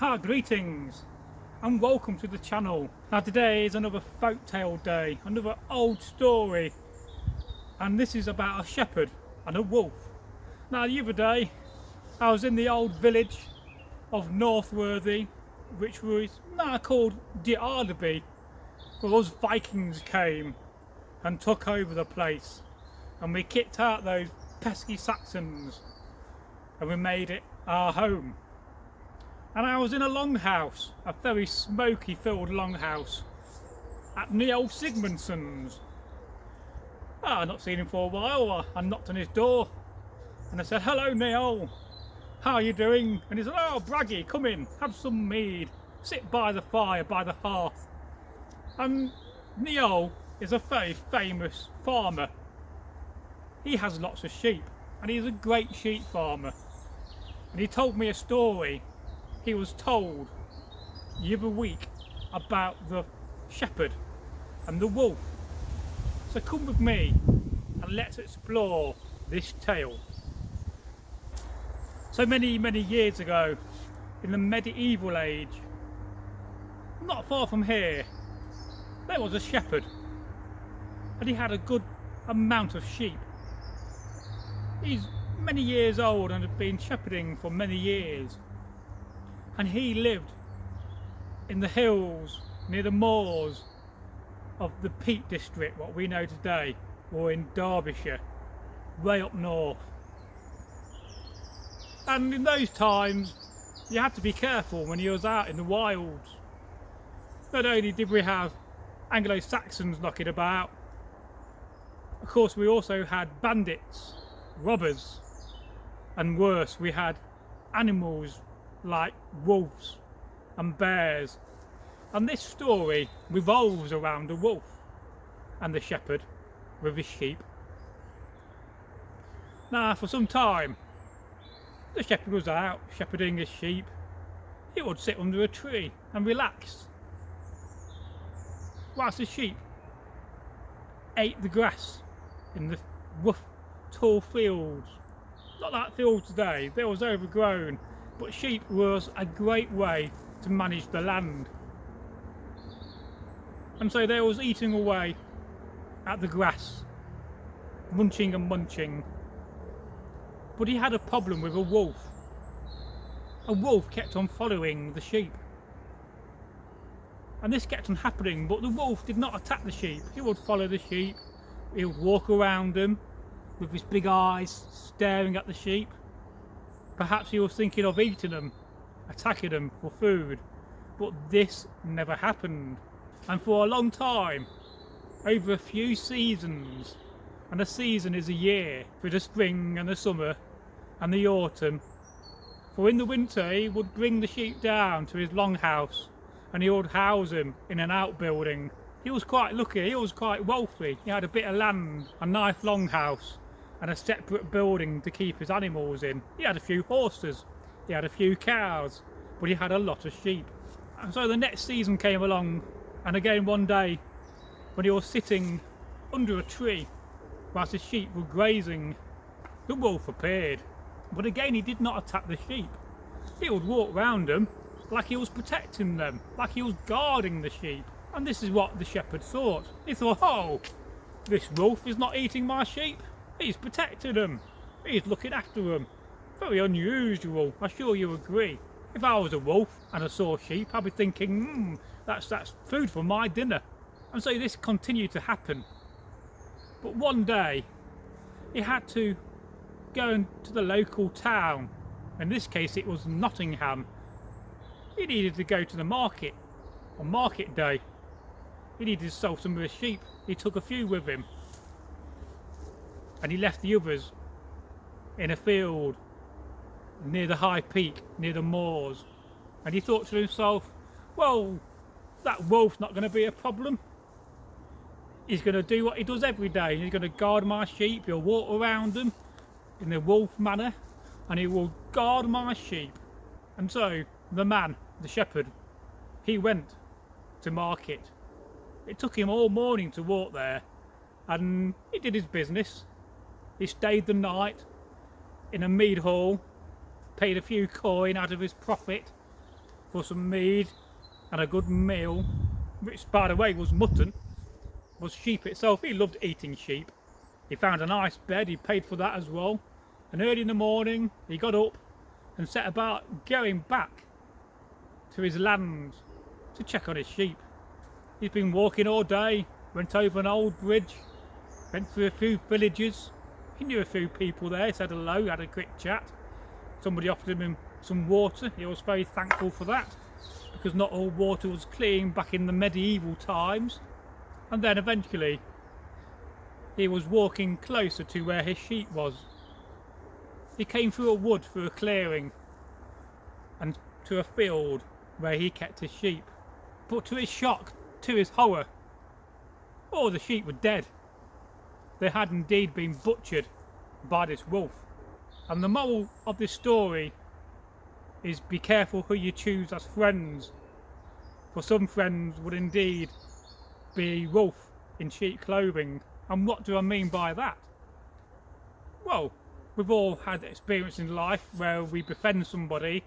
Greetings and welcome to the channel. Now today is another folktale day, another old story, and this is about a shepherd and a wolf. Now the other day I was in the old village of Northworthy, which was now called De Ardeby, for those Vikings came and took over the place, and we kicked out those pesky Saxons and we made it our home. And I was in a longhouse, a very smoky filled longhouse at Neil Sigmundson's. I'd not seen him for a while. I knocked on his door and I said, "Hello Neil, how are you doing?" And he said, "Oh Braggy, come in, have some mead, sit by the fire, by the hearth." And Neil is a very famous farmer. He has lots of sheep and he's a great sheep farmer. And he told me a story he was told the other week about the shepherd and the wolf. So come with me and let's explore this tale. So many years ago, in the medieval age, not far from here, there was a shepherd and he had a good amount of sheep. He's many years old and had been shepherding for many years. And he lived in the hills near the moors of the Peak District, what we know today, or in Derbyshire, way up north. And in those times, you had to be careful when you was out in the wilds. Not only did we have Anglo-Saxons knocking about, of course we also had bandits, robbers, and worse, we had animals like wolves and bears. And this story revolves around the wolf and the shepherd with his sheep. Now for some time the shepherd was out shepherding his sheep. He would sit under a tree and relax whilst the sheep ate the grass in the rough tall fields. Not like fields today, they was overgrown, but sheep was a great way to manage the land. And so they was eating away at the grass, munching and munching. But he had a problem with a wolf. A wolf kept on following the sheep. And this kept on happening, but the wolf did not attack the sheep. He would follow the sheep, he would walk around them with his big eyes staring at the sheep. Perhaps he was thinking of eating them, attacking them for food, but this never happened. And for a long time, over a few seasons, and a season is a year, for the spring and the summer and the autumn, for in the winter he would bring the sheep down to his longhouse and he would house them in an outbuilding. He was quite lucky, he was quite wealthy, he had a bit of land, a nice longhouse, and a separate building to keep his animals in. He had a few horses, he had a few cows, but he had a lot of sheep. And so the next season came along, and again one day when he was sitting under a tree whilst his sheep were grazing, the wolf appeared. But again he did not attack the sheep. He would walk round them like he was protecting them, like he was guarding the sheep. And this is what the shepherd thought. He thought, "Oh, this wolf is not eating my sheep. He's protecting them. He's looking after them. Very unusual, I'm sure you agree. If I was a wolf and I saw sheep, I'd be thinking, that's food for my dinner." And so this continued to happen. But one day, he had to go into the local town. In this case, it was Nottingham. He needed to go to the market on market day. He needed to sell some of his sheep. He took a few with him, and he left the others in a field near the high peak, near the moors. And he thought to himself, well, that wolf's not going to be a problem. He's going to do what he does every day. He's going to guard my sheep, he'll walk around them in the wolf manner, and he will guard my sheep. And so the man, the shepherd, he went to market. It took him all morning to walk there, and he did his business. He stayed the night in a mead hall, paid a few coin out of his profit, for some mead and a good meal, which by the way was mutton, was sheep itself. He loved eating sheep. He found a nice bed, he paid for that as well, and early in the morning he got up and set about going back to his land to check on his sheep. He's been walking all day, went over an old bridge, went through a few villages. He knew a few people there, said hello, had a quick chat. Somebody offered him some water. He was very thankful for that, because not all water was clean back in the medieval times. And then eventually he was walking closer to where his sheep was. He came through a wood, through a clearing, and to a field where he kept his sheep. But to his shock, to his horror, all the sheep were dead. They had indeed been butchered by this wolf. And the moral of this story is be careful who you choose as friends, for some friends would indeed be a wolf in sheep clothing. And what do I mean by that? Well, we've all had experience in life where we befriend somebody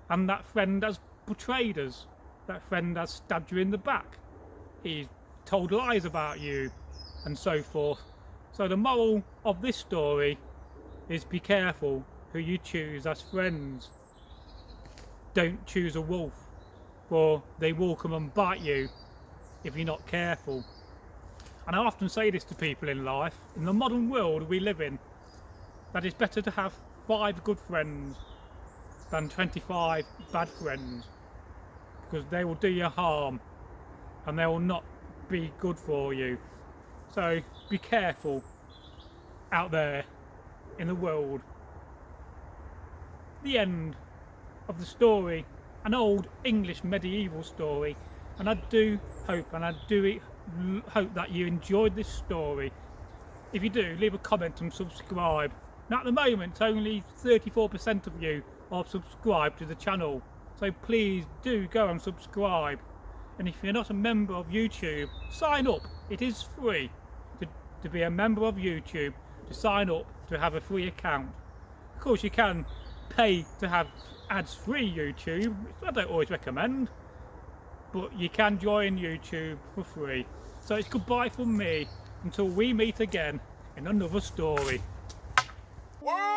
and that friend has betrayed us. That friend has stabbed you in the back. He's told lies about you and so forth. So the moral of this story is be careful who you choose as friends. Don't choose a wolf, for they will come and bite you if you're not careful. And I often say this to people in life, in the modern world we live in, that it's better to have 5 good friends than 25 bad friends, because they will do you harm and they will not be good for you. So be careful out there in the world. The end of the story, an old English medieval story, and I do hope that you enjoyed this story. If you do, leave a comment and subscribe. Now at the moment only 34% of you are subscribed to the channel, so please do go and subscribe. And if you're not a member of YouTube, sign up. It is free to be a member of YouTube, to sign up to have a free account. Of course you can pay to have ads-free YouTube, which I don't always recommend, but you can join YouTube for free. So it's goodbye from me until we meet again in another story. Whoa!